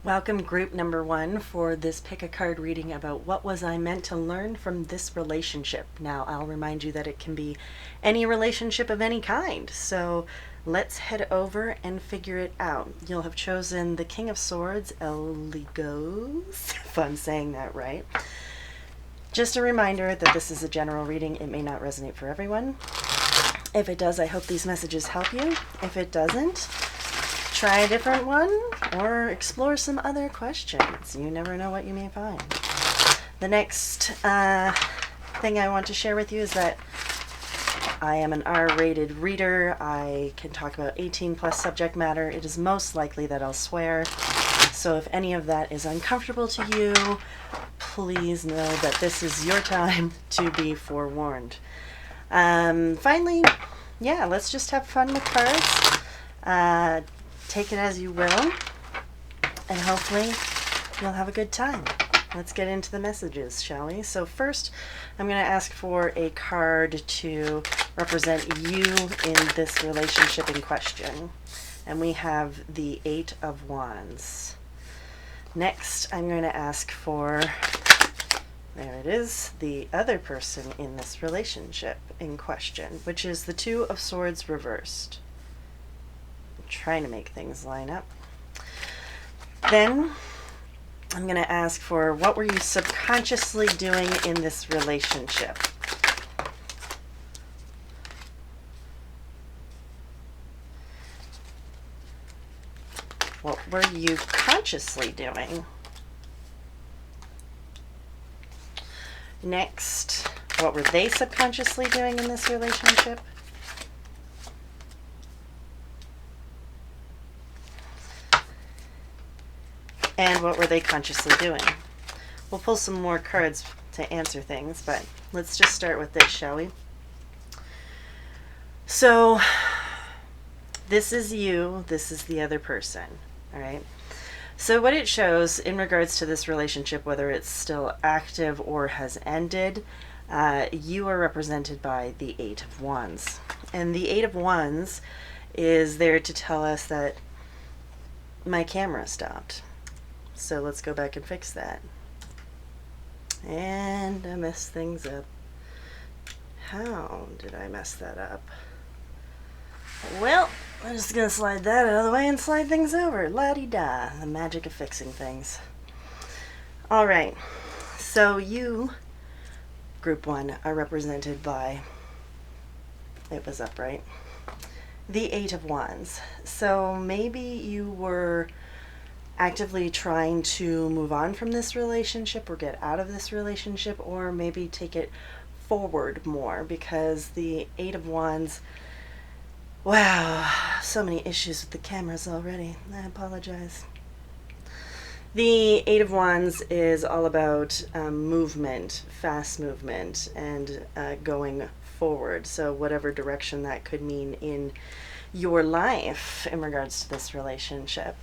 Welcome group number 1 for this pick a card reading about what was I meant to learn from this relationship. Now I'll remind you that it can be any relationship of any kind, so let's head over and figure it out. You'll have chosen the King of Swords, Eligos, if I'm saying that right. Just a reminder that this is a general reading. It may not resonate for everyone. If it does, I hope these messages help you. If it doesn't, try a different one or explore some other questions. You never know what you may find. The next thing I want to share with you is that I am an R-rated reader. I can talk about 18 plus subject matter. It is most likely that I'll swear. So if any of that is uncomfortable to you, please know that this is your time to be forewarned. Finally, yeah, let's just have fun with cards. Take it as you will, and hopefully you'll have a good time. Let's get into the messages, shall we? So first, I'm going to ask for a card to represent you in this relationship in question. And we have the Eight of Wands. Next, I'm going to ask for, there it is, the other person in this relationship in question, which is the Two of Swords reversed. Trying to make things line up. Then I'm going to ask for what were you subconsciously doing in this relationship? What were you consciously doing? Next, what were they subconsciously doing in this relationship? And what were they consciously doing? We'll pull some more cards to answer things, but let's just start with this, shall we? So, this is you, this is the other person, all right? So what it shows in regards to this relationship, whether it's still active or has ended, you are represented by the Eight of Wands. And the Eight of Wands is there to tell us that my camera stopped. So let's go back and fix that. And I messed things up. How did I mess that up? Well, I'm just going to slide that out of the way and slide things over. La-di-da, the magic of fixing things. All right, so you, group 1, are represented by, it was upright, the Eight of Wands. So maybe you were actively trying to move on from this relationship or get out of this relationship, or maybe take it forward more, because the Eight of Wands, wow, so many issues with the cameras already. I apologize. The Eight of Wands is all about movement, fast movement, and going forward. So whatever direction that could mean in your life in regards to this relationship.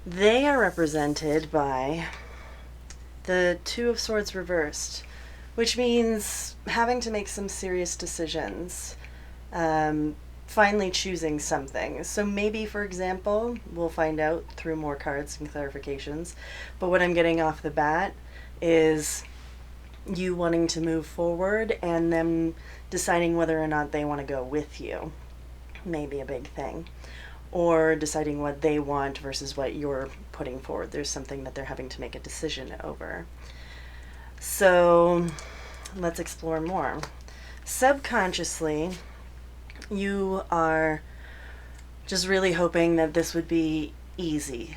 They are represented by the Two of Swords reversed, which means having to make some serious decisions, finally choosing something. So maybe, for example, we'll find out through more cards and clarifications, but what I'm getting off the bat is you wanting to move forward and them deciding whether or not they want to go with you. Maybe a big thing. Or deciding what they want versus what you're putting forward. There's something that they're having to make a decision over. So let's explore more. Subconsciously, you are just really hoping that this would be easy.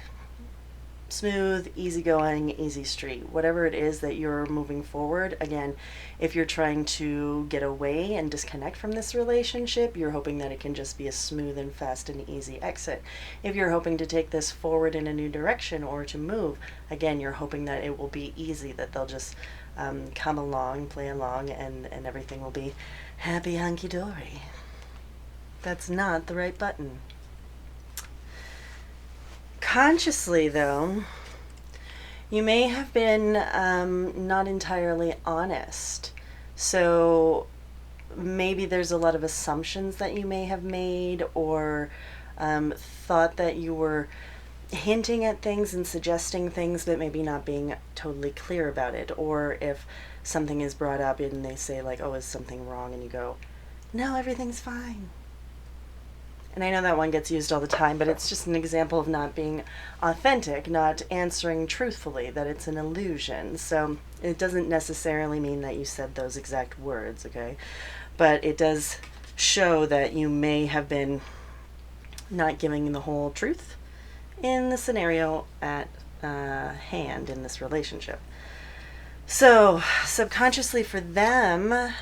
Smooth, easygoing, easy street. Whatever it is that you're moving forward. Again, if you're trying to get away and disconnect from this relationship, you're hoping that it can just be a smooth and fast and easy exit. If you're hoping to take this forward in a new direction or to move, again, you're hoping that it will be easy, that they'll just come along, play along, and everything will be happy hunky-dory. That's not the right button. Consciously, though, you may have been not entirely honest. So maybe there's a lot of assumptions that you may have made, or thought that you were hinting at things and suggesting things, but maybe not being totally clear about it. Or if something is brought up and they say like, oh, is something wrong? And you go, no, everything's fine. And I know that one gets used all the time, but it's just an example of not being authentic, not answering truthfully, that it's an illusion. So it doesn't necessarily mean that you said those exact words, okay? But it does show that you may have been not giving the whole truth in the scenario at hand in this relationship. So subconsciously for them,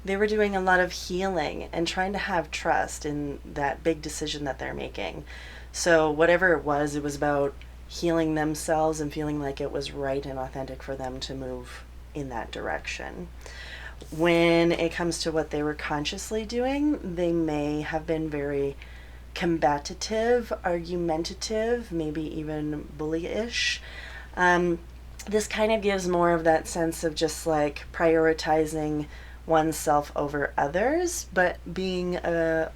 they were doing a lot of healing and trying to have trust in that big decision that they're making. So whatever it was about healing themselves and feeling like it was right and authentic for them to move in that direction. When it comes to what they were consciously doing, they may have been very combative, argumentative, maybe even bullyish. This kind of gives more of that sense of just like prioritizing oneself over others, but being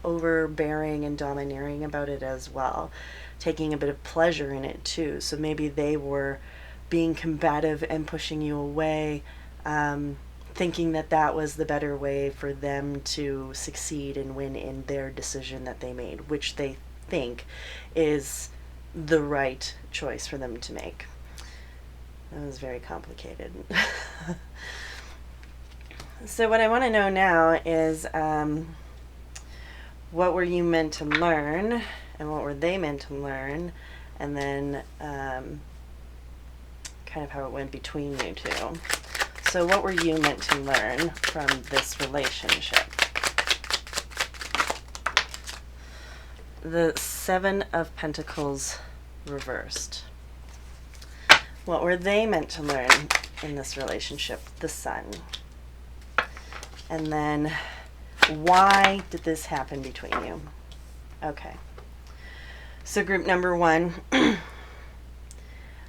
overbearing and domineering about it as well, taking a bit of pleasure in it too. So maybe they were being combative and pushing you away, thinking that that was the better way for them to succeed and win in their decision that they made, which they think is the right choice for them to make. That was very complicated. So what I want to know now is what were you meant to learn and what were they meant to learn, and then kind of how it went between you two. So what were you meant to learn from this relationship? The Seven of Pentacles reversed. What were they meant to learn in this relationship? The Sun. And then why did this happen between you? Okay. So group number one, I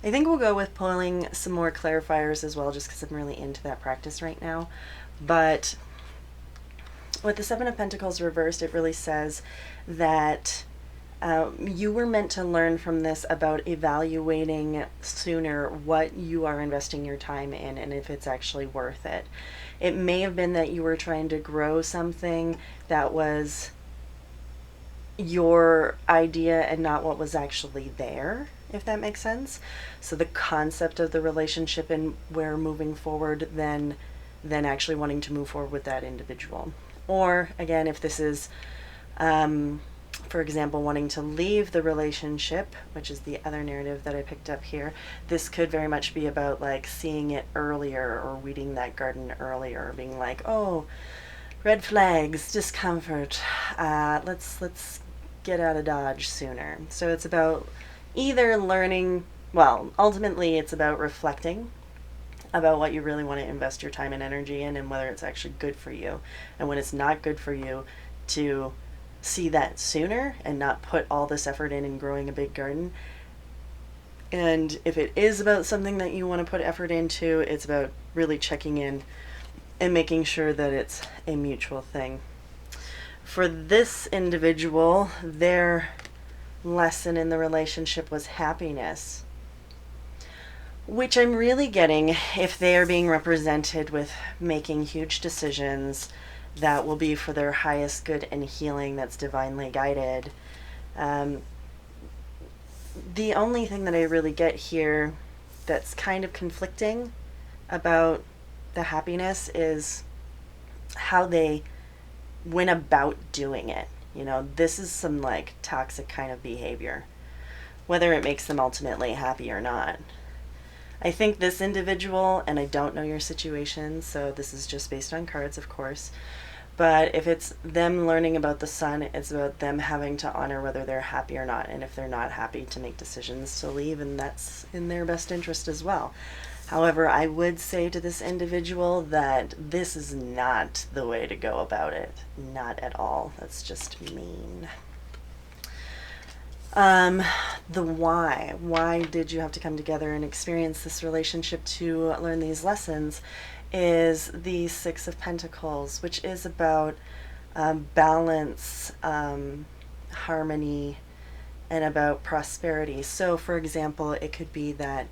think we'll go with pulling some more clarifiers as well, just because I'm really into that practice right now. But with the Seven of Pentacles reversed, it really says that you were meant to learn from this about evaluating sooner what you are investing your time in and if it's actually worth it. It may have been that you were trying to grow something that was your idea and not what was actually there, if that makes sense. So the concept of the relationship and where moving forward than actually wanting to move forward with that individual. Or again, if this is for example, wanting to leave the relationship, which is the other narrative that I picked up here, this could very much be about like seeing it earlier or weeding that garden earlier, being like, oh, red flags, discomfort, let's get out of Dodge sooner. So it's about either learning, well, ultimately it's about reflecting about what you really want to invest your time and energy in and whether it's actually good for you. And when it's not good for you, to see that sooner and not put all this effort in growing a big garden. And if it is about something that you want to put effort into, it's about really checking in and making sure that it's a mutual thing. For this individual, their lesson in the relationship was happiness, which I'm really getting if they are being represented with making huge decisions that will be for their highest good and healing that's divinely guided. The only thing that I really get here that's kind of conflicting about the happiness is how they went about doing it. You know, this is some like toxic kind of behavior, whether it makes them ultimately happy or not. I think this individual, and I don't know your situation, so this is just based on cards, of course, but if it's them learning about the Sun, it's about them having to honor whether they're happy or not, and if they're not happy, to make decisions to leave, and that's in their best interest as well. However, I would say to this individual that this is not the way to go about it. Not at all. That's just mean. The why. Why did you have to come together and experience this relationship to learn these lessons is the Six of Pentacles, which is about balance, harmony, and about prosperity. So, for example, it could be that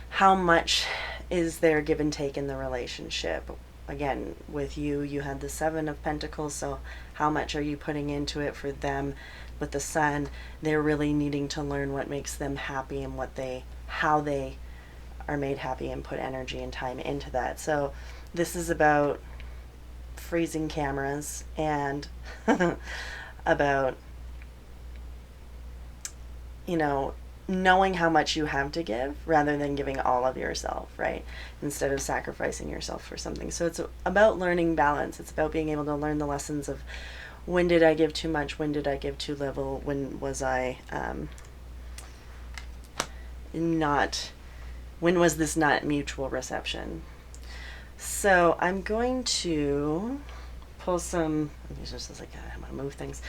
how much is there give and take in the relationship? Again, with you, you had the Seven of Pentacles, so how much are you putting into it? For them, with the Sun, they're really needing to learn what makes them happy and how they are made happy and put energy and time into that. So this is about freezing cameras and about, knowing how much you have to give rather than giving all of yourself, right? Instead of sacrificing yourself for something. So it's about learning balance. It's about being able to learn the lessons of when did I give too much? When did I give too little? When was I when was this not mutual reception? So I'm going to pull some, I'm going to move things,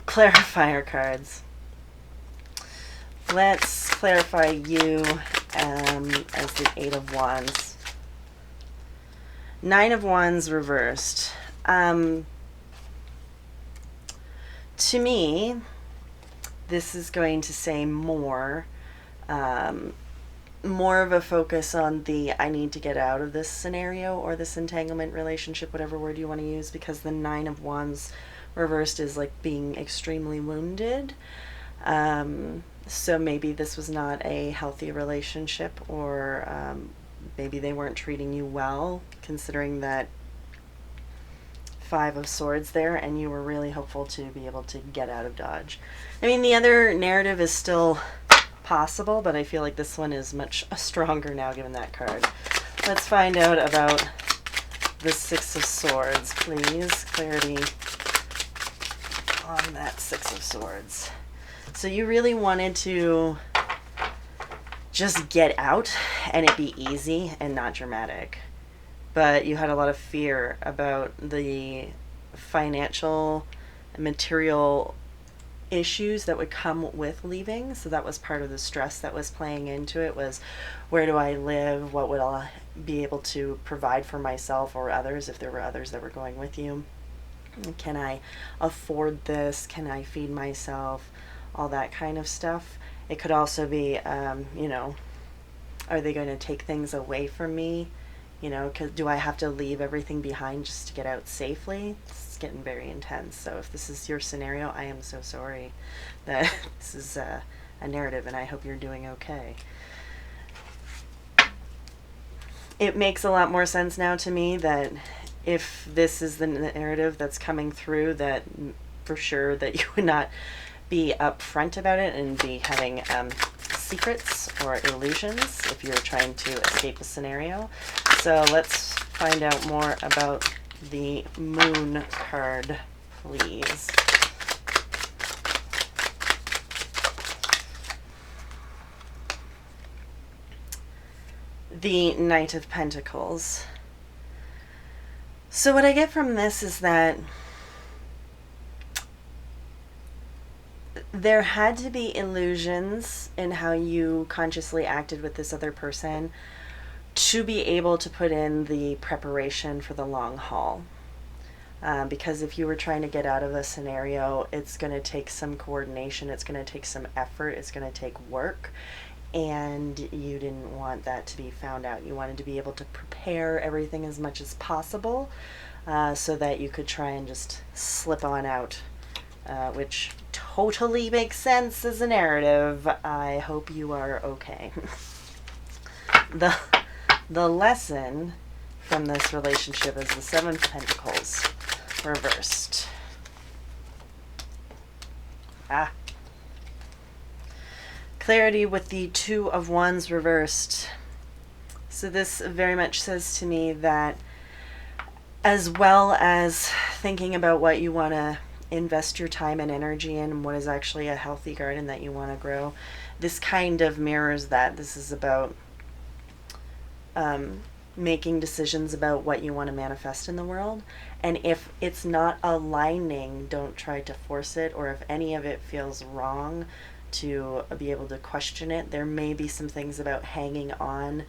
clarifier cards. Let's clarify you as the Eight of Wands. Nine of Wands reversed. To me, this is going to say more of a focus on the I need to get out of this scenario or this entanglement relationship, whatever word you want to use, because the Nine of Wands reversed is like being extremely wounded. So maybe this was not a healthy relationship, or maybe they weren't treating you well, considering that Five of Swords there, and you were really hopeful to be able to get out of Dodge. I mean, the other narrative is still possible, but I feel like this one is much stronger now given that card. Let's find out about the Six of Swords, please. Clarity on that Six of Swords. So you really wanted to just get out and it be easy and not dramatic. But you had a lot of fear about the financial and material issues that would come with leaving. So that was part of the stress that was playing into it, was where do I live? What would I be able to provide for myself or others if there were others that were going with you? Can I afford this? Can I feed myself? All that kind of stuff. It could also be, are they going to take things away from me? Do I have to leave everything behind just to get out safely? It's getting very intense. So if this is your scenario, I am so sorry that this is a narrative, and I hope you're doing okay. It makes a lot more sense now to me that if this is the narrative that's coming through, that for sure that you would not be upfront about it and be having secrets or illusions if you're trying to escape a scenario. So let's find out more about the Moon card, please. The Knight of Pentacles. So what I get from this is that there had to be illusions in how you consciously acted with this other person to be able to put in the preparation for the long haul. Because if you were trying to get out of a scenario, it's going to take some coordination, it's going to take some effort, it's going to take work, and you didn't want that to be found out. You wanted to be able to prepare everything as much as possible so that you could try and just slip on out. Which totally makes sense as a narrative. I hope you are okay. The lesson from this relationship is the Seven of Pentacles reversed. Clarity with the Two of Wands reversed. So this very much says to me that, as well as thinking about what you want to invest your time and energy in, and what is actually a healthy garden that you want to grow, this kind of mirrors that. This is about making decisions about what you want to manifest in the world, and if it's not aligning, don't try to force it, or if any of it feels wrong, to be able to question it. There may be some things about hanging on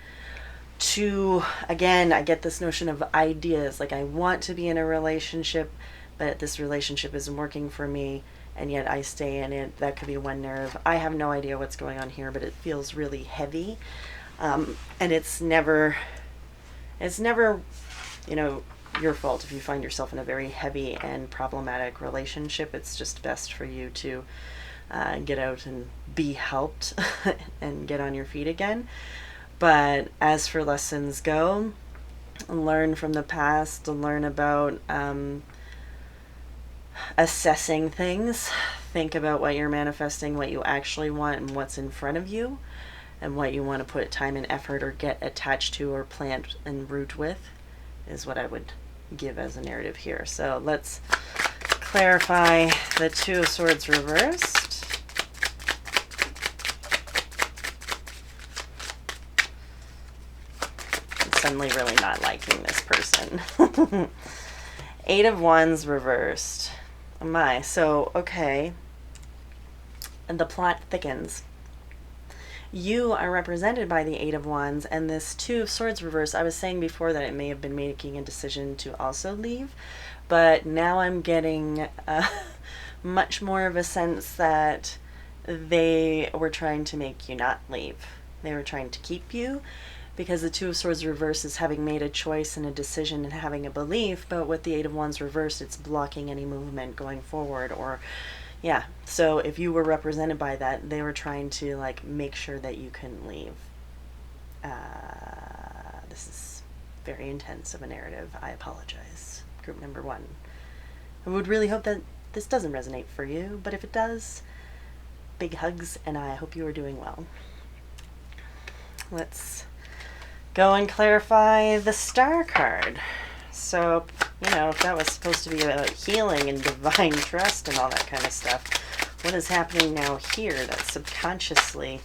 to, again, I get this notion of ideas, like I want to be in a relationship, but this relationship isn't working for me. and yet I stay in it. That could be one nerve. I have no idea what's going on here, but it feels really heavy. And it's never, you know, your fault if you find yourself in a very heavy and problematic relationship. It's just best for you to get out and be helped and get on your feet again. But as for lessons go, learn from the past, learn about assessing things. Think about what you're manifesting, what you actually want, and what's in front of you, and what you want to put time and effort or get attached to or plant and root with is what I would give as a narrative here. So let's clarify the Two of Swords reversed. I'm suddenly really not liking this person. Eight of Wands reversed. Oh my. So, okay. And the plot thickens. You are represented by the Eight of Wands, and this Two of Swords reverse. I was saying before that it may have been making a decision to also leave, but now I'm getting much more of a sense that they were trying to make you not leave. They were trying to keep you, because the Two of Swords reverse is having made a choice and a decision and having a belief, but with the Eight of Wands reversed, it's blocking any movement going forward. Or yeah, so if you were represented by that, they were trying to like make sure that you couldn't leave. This is very intense of a narrative. I apologize. Group number one. I would really hope that this doesn't resonate for you, but if it does, big hugs, and I hope you are doing well. Let's go and clarify the Star card. So, you know, if that was supposed to be about healing and divine trust and all that kind of stuff, what is happening now here that subconsciously,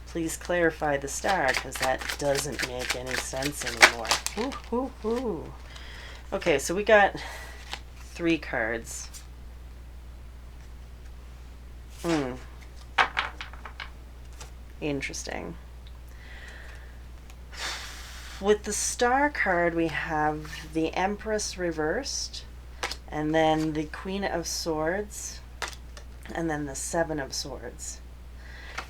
please clarify the Star, because that doesn't make any sense anymore. Ooh, ooh, ooh. Okay, so we got 3 cards. Interesting. With the Star card, we have the Empress reversed, and then the Queen of Swords, and then the Seven of Swords.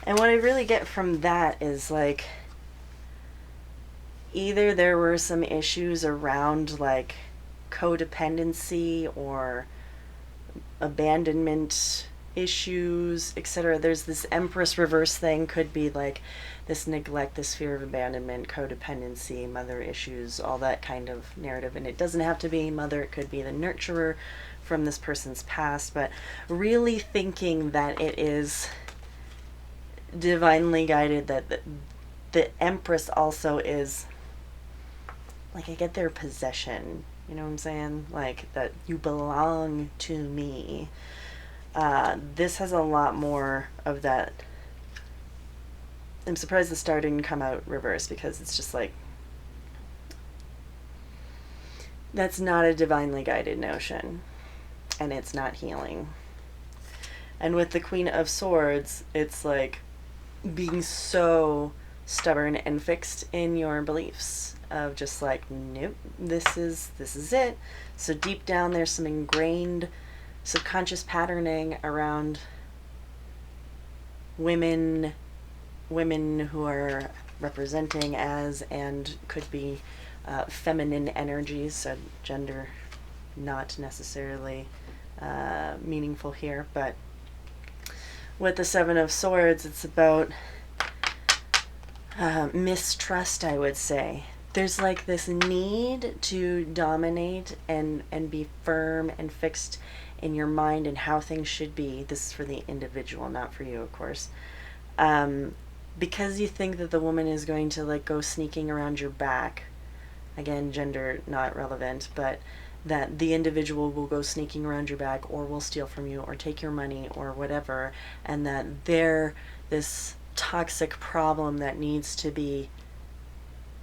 And what I really get from that is like, either there were some issues around like codependency or abandonment issues, etc. There's this Empress reverse thing, could be like this neglect, this fear of abandonment, codependency, mother issues, all that kind of narrative. And it doesn't have to be mother, it could be the nurturer from this person's past, but really thinking that it is divinely guided, that the Empress also is like, I get their possession, you know what I'm saying? Like, that you belong to me. This has a lot more of that. I'm surprised the Star didn't come out reversed, because it's just like, that's not a divinely guided notion, and it's not healing. And with the Queen of Swords, it's like being so stubborn and fixed in your beliefs of just like, nope, this is it. So deep down there's some ingrained subconscious patterning around women who are representing as and could be feminine energies, so gender not necessarily meaningful here. But with the Seven of Swords, it's about mistrust, I would say. There's like this need to dominate and be firm and fixed in your mind and how things should be. This is for the individual, not for you, of course. Because you think that the woman is going to like go sneaking around your back, again, gender not relevant, but that the individual will go sneaking around your back or will steal from you or take your money or whatever, and that they're this toxic problem that needs to be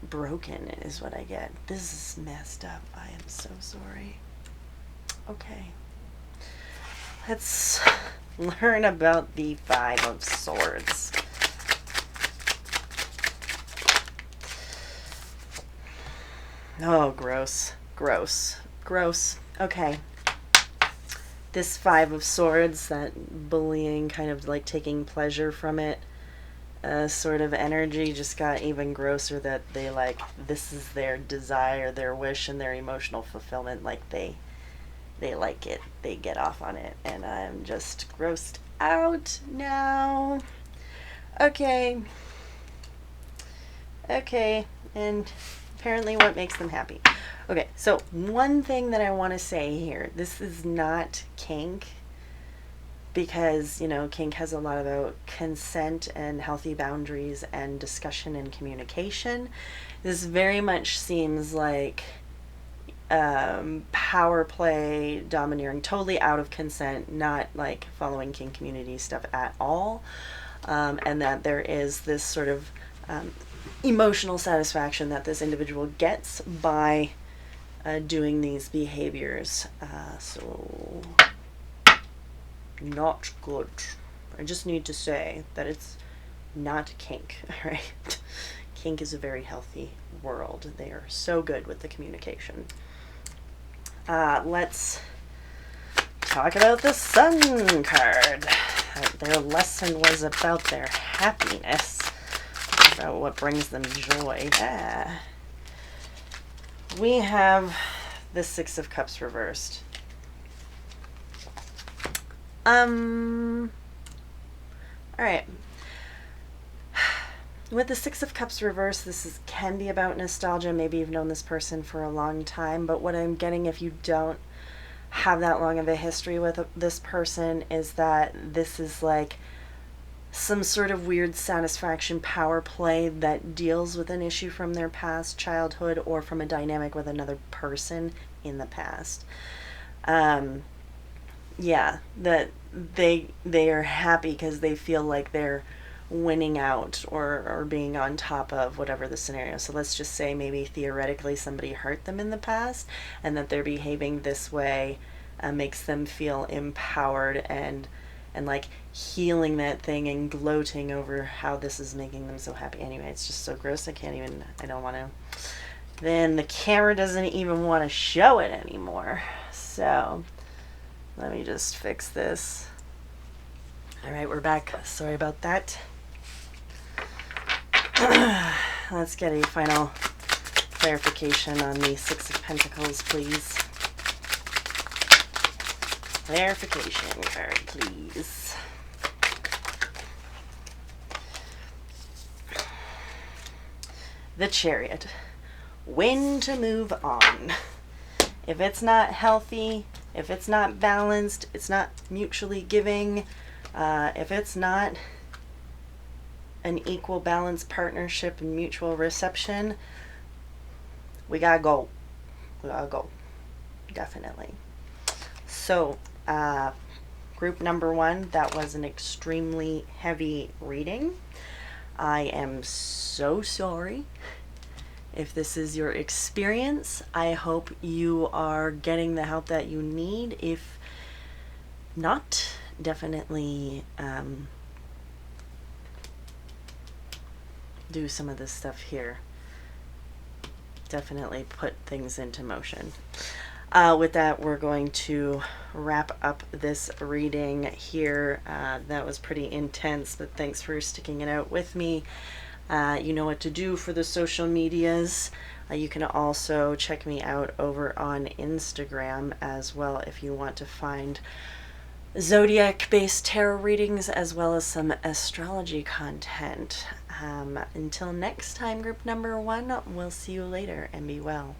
broken is what I get. This is messed up. I am so sorry. Okay. Let's learn about the Five of Swords. Oh, gross. Gross. Gross. Okay. This Five of Swords, that bullying, kind of like taking pleasure from it, sort of energy just got even grosser, that they like, this is their desire, their wish, and their emotional fulfillment. Like they like it, they get off on it, and I'm just grossed out now. Okay. Okay, and apparently what makes them happy. Okay, so one thing that I want to say here, this is not kink, because, you know, kink has a lot about consent and healthy boundaries and discussion and communication. This very much seems like power play, domineering, totally out of consent, not like following kink community stuff at all. And that there is this sort of emotional satisfaction that this individual gets by doing these behaviors. So, not good. I just need to say that it's not kink, right? Kink is a very healthy world. They are so good with the communication. Let's talk about the Sun card. Their lesson was about their happiness, about what brings them joy. We have the Six of Cups reversed. All right. With the Six of Cups reversed, can be about nostalgia. Maybe you've known this person for a long time, but what I'm getting, if you don't have that long of a history with this person, is that this is like some sort of weird satisfaction power play that deals with an issue from their past childhood or from a dynamic with another person in the past. Yeah, that they are happy because they feel like they're winning out or being on top of whatever the scenario. So let's just say maybe theoretically somebody hurt them in the past, and that they're behaving this way makes them feel empowered and like healing that thing and gloating over how this is making them so happy. Anyway, it's just so gross. I don't want to. Then the camera doesn't even want to show it anymore. So let me just fix this. All right, we're back. Sorry about that. Let's get a final clarification on the Six of Pentacles, please. Clarification card, please. The Chariot. When to move on. If it's not healthy, if it's not balanced, it's not mutually giving, if it's not an equal balanced partnership and mutual reception, we gotta go. We gotta go. Definitely. So, group number one, that was an extremely heavy reading. I am so sorry if this is your experience. I hope you are getting the help that you need. If not, definitely do some of this stuff here. Definitely put things into motion. With that, we're going to wrap up this reading here. That was pretty intense, but thanks for sticking it out with me. You know what to do for the social medias. You can also check me out over on Instagram as well if you want to find zodiac-based tarot readings as well as some astrology content. Until next time, group number one, we'll see you later and be well.